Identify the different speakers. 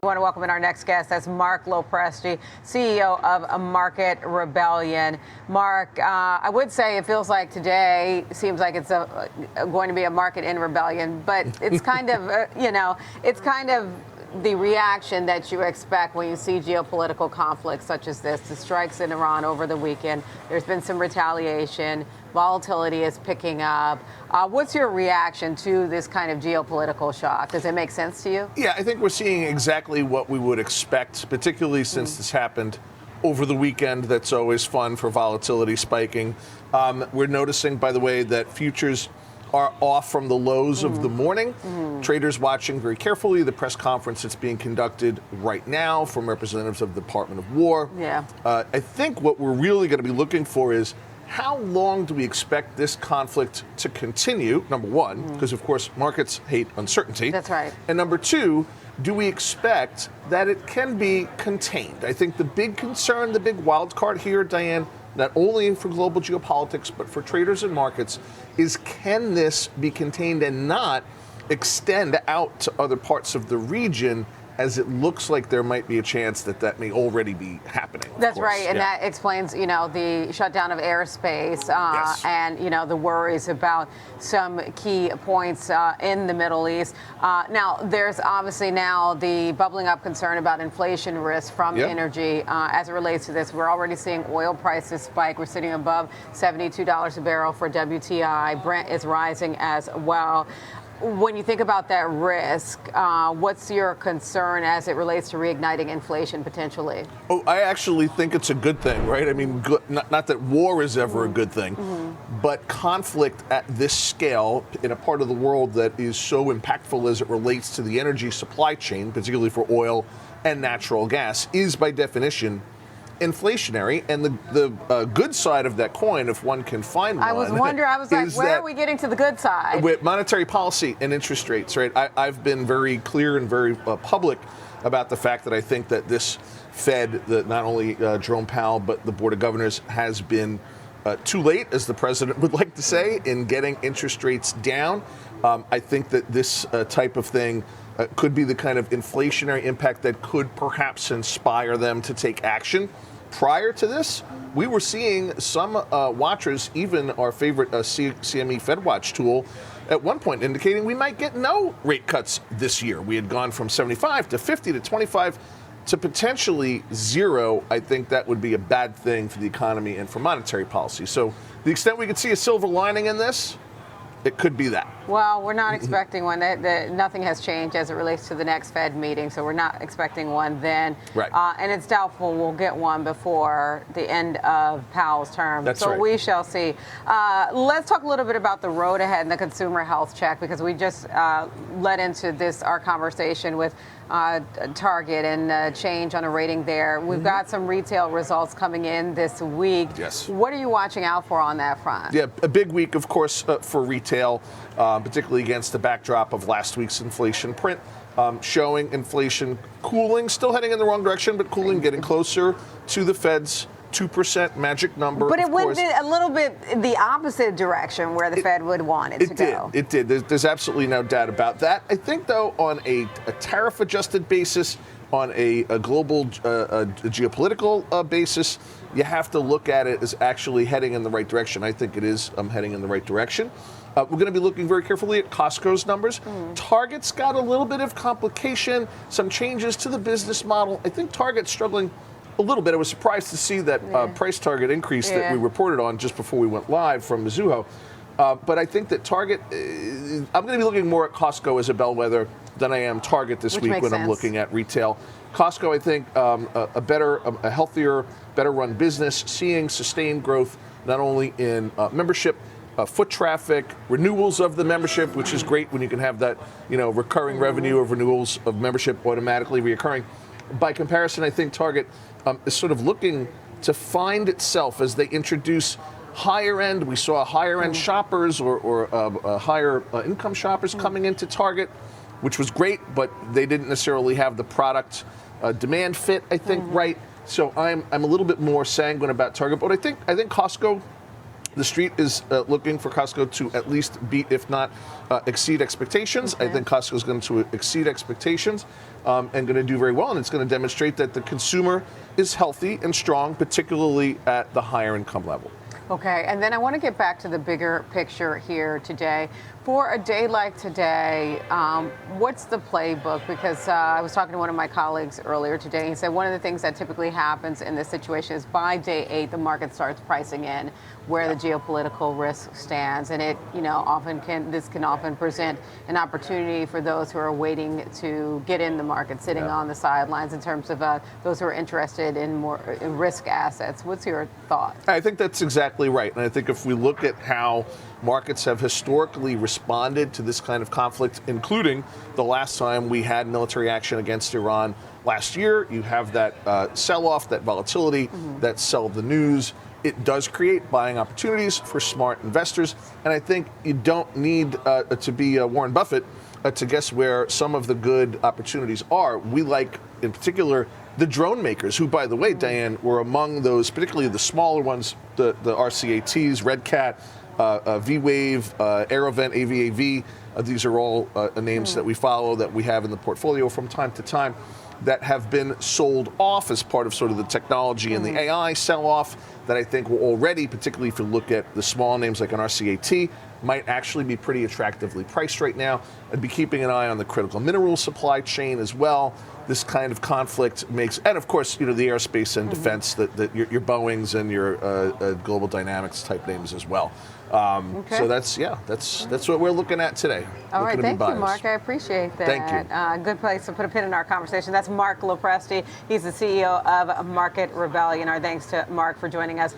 Speaker 1: We want to welcome in our next guest. That's Marc LoPresti, CEO of Market Rebellion. Marc, I would say it feels like today seems like it's going to be a market in rebellion, but it's kind of, it's kind of the reaction that you expect when you see geopolitical conflicts such as this. The strikes in Iran over the weekend. There's been some retaliation. Volatility is picking up. What's your reaction to this kind of geopolitical shock? Does it make sense to you?
Speaker 2: Yeah, I think we're seeing exactly what we would expect, particularly since this happened over the weekend. That's always fun for volatility spiking. We're noticing, by the way, that futures are off from the lows of the morning. Traders watching very carefully the press conference that's being conducted right now from representatives of the Department of War.
Speaker 1: Yeah.
Speaker 2: I think what we're really going to be looking for is how long do we expect this conflict to continue, number one, because, of course, markets hate uncertainty.
Speaker 1: That's right.
Speaker 2: And number two, do we expect that it can be contained? I think the big concern, the big wild card here, Diane, not only for global geopolitics, but for traders and markets, is can this be contained and not extend out to other parts of the region, as it looks like there might be a chance that that may already be happening.
Speaker 1: That's right, and that explains, the shutdown of airspace
Speaker 2: Yes.
Speaker 1: and, the worries about some key points in the Middle East. Now, there's obviously now the bubbling up concern about inflation risk from energy as it relates to this. We're already seeing oil prices spike. We're sitting above $72 a barrel for WTI. Brent is rising as well. When you think about that risk, what's your concern as it relates to reigniting inflation potentially?
Speaker 2: Oh, I actually think it's a good thing, right? I mean, not that war is ever a good thing, but conflict at this scale in a part of the world that is so impactful as it relates to the energy supply chain, particularly for oil and natural gas, is by definition inflationary. And the good side of that coin, if one can find one,
Speaker 1: I was like, where are we getting to the good side?
Speaker 2: With monetary policy and interest rates, right? I've been very clear and very public about the fact that I think that this Fed, not only Jerome Powell, but the Board of Governors, has been too late, as the president would like to say, in getting interest rates down. I think that this type of thing could be the kind of inflationary impact that could perhaps inspire them to take action. Prior to this, we were seeing some watchers, even our favorite CME FedWatch tool, at one point indicating we might get no rate cuts this year. We had gone from 75 to 50 to 25 to potentially zero. I think that would be a bad thing for the economy and for monetary policy. So the extent we could see a silver lining in this, it could be that.
Speaker 1: Well, we're not expecting one. Nothing has changed as it relates to the next Fed meeting, so we're not expecting one then.
Speaker 2: Right.
Speaker 1: And it's doubtful we'll get one before the end of Powell's term.
Speaker 2: That's
Speaker 1: so
Speaker 2: right.
Speaker 1: We shall see. Let's talk a little bit about the road ahead and the consumer health check, because we just led into our conversation with Target and change on a rating there. We've got some retail results coming in this week.
Speaker 2: Yes.
Speaker 1: What are you watching out for on that front?
Speaker 2: Yeah, a big week, of course, for retail, particularly against the backdrop of last week's inflation print, showing inflation cooling, still heading in the wrong direction, but cooling, getting closer to the Fed's 2% magic number.
Speaker 1: But it went a little bit the opposite direction where the Fed would want it to go.
Speaker 2: It did. There's absolutely no doubt about that. I think, though, on a tariff-adjusted basis, on a global geopolitical basis, you have to look at it as actually heading in the right direction. I think it is heading in the right direction. We're going to be looking very carefully at Costco's numbers. Target's got a little bit of complication, some changes to the business model. I think Target's struggling a little bit. I was surprised to see that price target increase that we reported on just before we went live from Mizuho. But I think that Target, I'm going to be looking more at Costco as a bellwether than I am Target this week when I'm looking at retail. Costco, I think, a healthier, better run business, seeing sustained growth not only in membership, foot traffic, renewals of the membership, which is great when you can have that, recurring revenue of renewals of membership automatically reoccurring. By comparison, I think Target is sort of looking to find itself as they introduce higher end. We saw higher end shoppers or higher income shoppers coming into Target, which was great, but they didn't necessarily have the product demand fit, I think, right. So I'm a little bit more sanguine about Target, but I think Costco The street is looking for Costco to at least beat, if not exceed expectations.
Speaker 1: Okay.
Speaker 2: I think Costco is going to exceed expectations and going to do very well. And it's going to demonstrate that the consumer is healthy and strong, particularly at the higher income level.
Speaker 1: Okay, and then I want to get back to the bigger picture here today. For a day like today, what's the playbook? Because I was talking to one of my colleagues earlier today. He said one of the things that typically happens in this situation is by day 8, the market starts pricing in where the geopolitical risk stands, and it, this can often present an opportunity for those who are waiting to get in the market, sitting on the sidelines, in terms of those who are interested in more risk assets. What's your thought?
Speaker 2: I think that's exactly right, and I think if we look at how markets have historically responded to this kind of conflict, including the last time we had military action against Iran last year, you have that sell-off, that volatility, that sell of the news. It does create buying opportunities for smart investors, and I think you don't need to be Warren Buffett to guess where some of the good opportunities are. We like, in particular, the drone makers, who, by the way, Diane, were among those, particularly the smaller ones, the RCATs, Red Cat, V-Wave, Aerovent, AVAV. These are all names that we follow, that we have in the portfolio from time to time, that have been sold off as part of sort of the technology and the AI sell-off that I think will already, particularly if you look at the small names like an RCAT, might actually be pretty attractively priced right now. I'd be keeping an eye on the critical mineral supply chain as well. This kind of conflict makes, and of course, the aerospace and defense, your Boeings and your Global Dynamics type names as well. So that's what we're looking at today.
Speaker 1: All right, thank you, Mark. I appreciate that.
Speaker 2: Thank you.
Speaker 1: Good place to put a pin in our conversation. That's Marc LoPresti. He's the CEO of Market Rebellion. Our thanks to Mark for joining us.